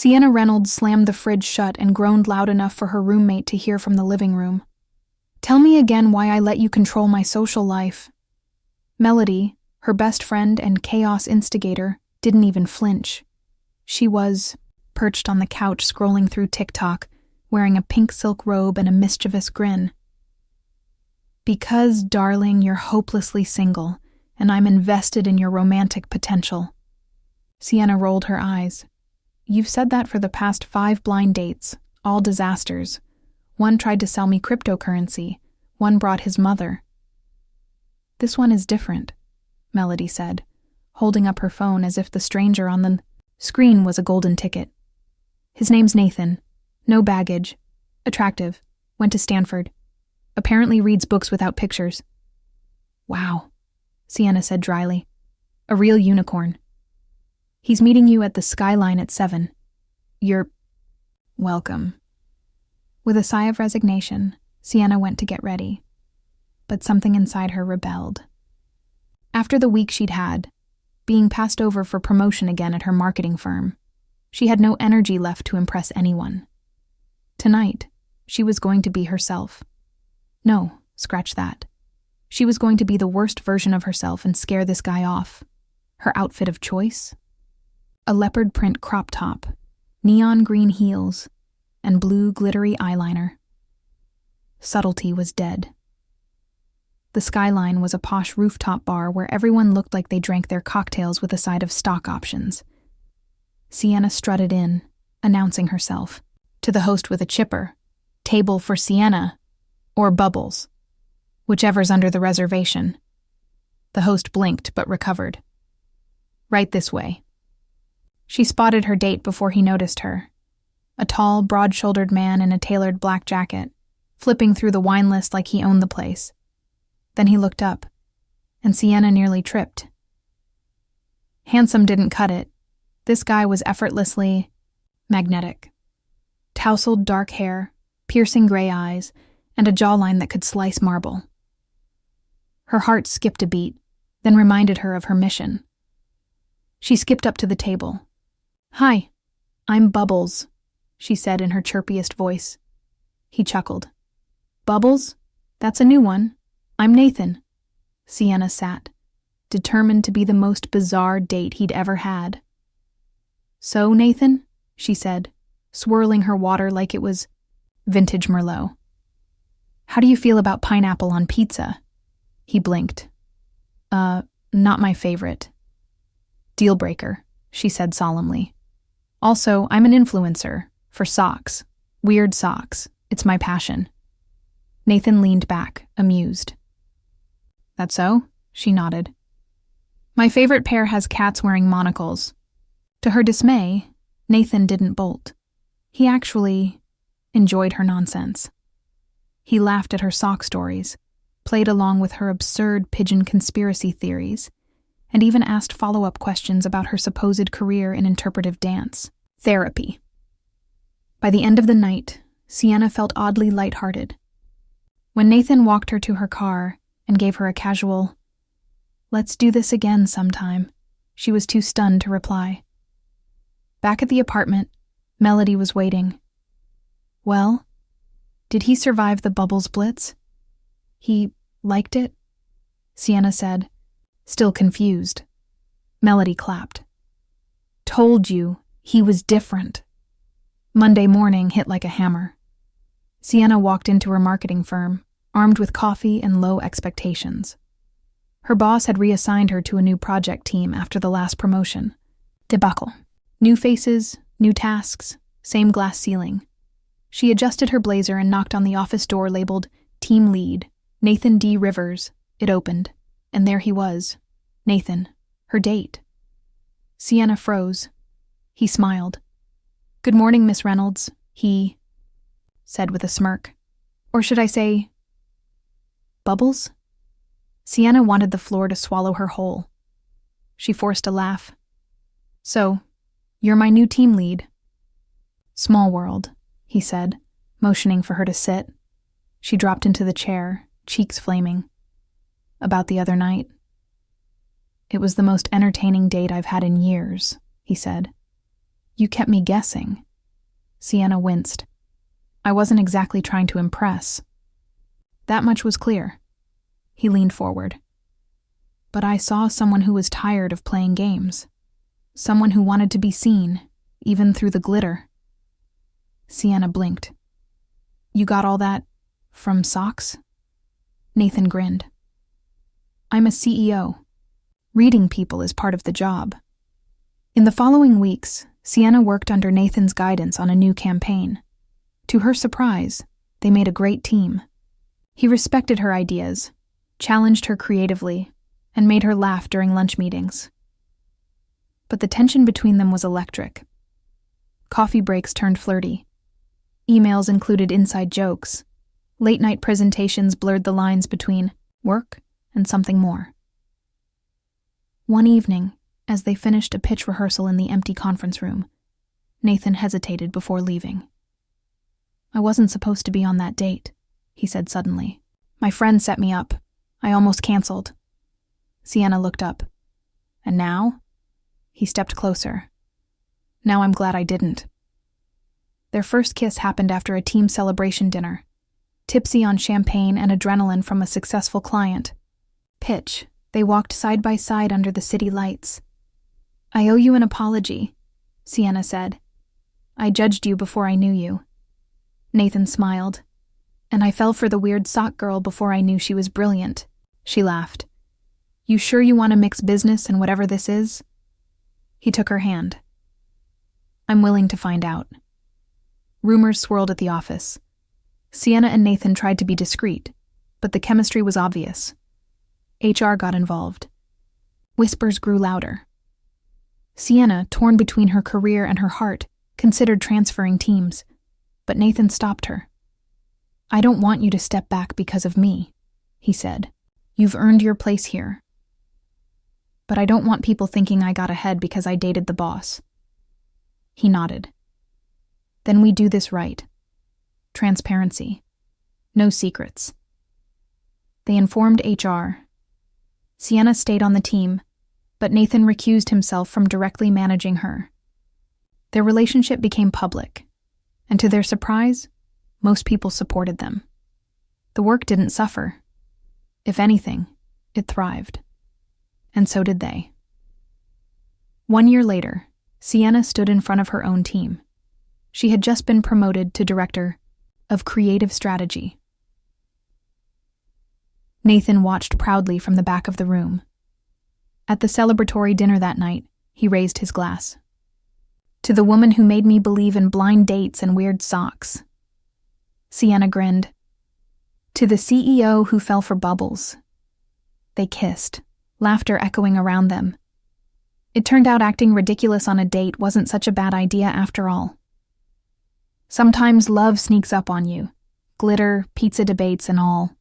Sienna Reynolds slammed the fridge shut and groaned loud enough for her roommate to hear from the living room. "Tell me again why I let you control my social life." Melody, her best friend and chaos instigator, didn't even flinch. She was perched on the couch scrolling through TikTok, wearing a pink silk robe and a mischievous grin. "Because, darling, you're hopelessly single, and I'm invested in your romantic potential." Sienna rolled her eyes. "You've said that for the past 5 blind dates, all disasters. One tried to sell me cryptocurrency. One brought his mother." "This one is different," Melody said, holding up her phone as if the stranger on the screen was a golden ticket. "His name's Nathan. No baggage. Attractive. Went to Stanford. Apparently reads books without pictures." "Wow," Sienna said dryly. "A real unicorn. He's meeting you at the Skyline at 7. You're welcome." With a sigh of resignation, Sienna went to get ready. But something inside her rebelled. After the week she'd had, being passed over for promotion again at her marketing firm, she had no energy left to impress anyone. Tonight, she was going to be herself. No, scratch that. She was going to be the worst version of herself and scare this guy off. Her outfit of choice? A leopard print crop top, neon green heels, and blue glittery eyeliner. Subtlety was dead. The Skyline was a posh rooftop bar where everyone looked like they drank their cocktails with a side of stock options. Sienna strutted in, announcing herself, to the host with a chipper, "Table for Sienna," or Bubbles, whichever's under the reservation. The host blinked but recovered. "Right this way." She spotted her date before he noticed her. A tall, broad-shouldered man in a tailored black jacket, flipping through the wine list like he owned the place. Then he looked up, and Sienna nearly tripped. Handsome didn't cut it. This guy was effortlessly magnetic. Tousled dark hair, piercing gray eyes, and a jawline that could slice marble. Her heart skipped a beat, then reminded her of her mission. She skipped up to the table. "Hi, I'm Bubbles," she said in her chirpiest voice. He chuckled. "Bubbles? That's a new one. I'm Nathan." Sienna sat, determined to be the most bizarre date he'd ever had. "So, Nathan," she said, swirling her water like it was vintage Merlot. "How do you feel about pineapple on pizza?" He blinked. Not my favorite." "Deal breaker," she said solemnly. "Also, I'm an influencer, for socks. Weird socks. It's my passion." Nathan leaned back, amused. "That so?" She nodded. "My favorite pair has cats wearing monocles." To her dismay, Nathan didn't bolt. He actually enjoyed her nonsense. He laughed at her sock stories, played along with her absurd pigeon conspiracy theories, and even asked follow-up questions about her supposed career in interpretive dance therapy. By the end of the night, Sienna felt oddly lighthearted. When Nathan walked her to her car and gave her a casual, "Let's do this again sometime," she was too stunned to reply. Back at the apartment, Melody was waiting. "Well, did he survive the Bubbles Blitz?" "He liked it?" Sienna said, still confused. Melody clapped. "Told you, he was different." Monday morning hit like a hammer. Sienna walked into her marketing firm, armed with coffee and low expectations. Her boss had reassigned her to a new project team after the last promotion. Debacle. New faces, new tasks, same glass ceiling. She adjusted her blazer and knocked on the office door labeled Team Lead, Nathan D. Rivers. It opened, and there he was, Nathan, her date. Sienna froze. He smiled. "Good morning, Miss Reynolds," he said with a smirk. Or should I say, Bubbles? Sienna wanted the floor to swallow her whole. She forced a laugh. "So, you're my new team lead." "Small world," he said, motioning for her to sit. She dropped into the chair, cheeks flaming. "About the other night?" "It was the most entertaining date I've had in years," he said. You kept me guessing. Sienna winced. I wasn't exactly trying to impress. That much was clear. He leaned forward. But I saw someone who was tired of playing games. Someone who wanted to be seen, even through the glitter. Sienna blinked. You got all that from socks? Nathan grinned. I'm a CEO. Reading people is part of the job. In the following weeks, Sienna worked under Nathan's guidance on a new campaign. To her surprise, they made a great team. He respected her ideas, challenged her creatively, and made her laugh during lunch meetings. But the tension between them was electric. Coffee breaks turned flirty. Emails included inside jokes. Late-night presentations blurred the lines between work and something more. One evening, as they finished a pitch rehearsal in the empty conference room, Nathan hesitated before leaving. I wasn't supposed to be on that date, he said suddenly. My friend set me up. I almost canceled. Sienna looked up. And now? He stepped closer. Now I'm glad I didn't. Their first kiss happened after a team celebration dinner, tipsy on champagne and adrenaline from a successful client. Pitch, they walked side by side under the city lights. I owe you an apology, Sienna said. I judged you before I knew you. Nathan smiled. And I fell for the weird sock girl before I knew she was brilliant. She laughed. You sure you want to mix business and whatever this is? He took her hand. I'm willing to find out. Rumors swirled at the office. Sienna and Nathan tried to be discreet, but the chemistry was obvious. HR got involved. Whispers grew louder. Sienna, torn between her career and her heart, considered transferring teams, but Nathan stopped her. I don't want you to step back because of me, he said. You've earned your place here. But I don't want people thinking I got ahead because I dated the boss. He nodded. Then we do this right. Transparency. No secrets. They informed HR. Sienna stayed on the team, but Nathan recused himself from directly managing her. Their relationship became public, and to their surprise, most people supported them. The work didn't suffer. If anything, it thrived. And so did they. 1 year later, Sienna stood in front of her own team. She had just been promoted to Director of Creative Strategy. Nathan watched proudly from the back of the room. At the celebratory dinner that night, he raised his glass. To the woman who made me believe in blind dates and weird socks. Sienna grinned. To the CEO who fell for bubbles. They kissed, laughter echoing around them. It turned out acting ridiculous on a date wasn't such a bad idea after all. Sometimes love sneaks up on you. Glitter, pizza debates, and all.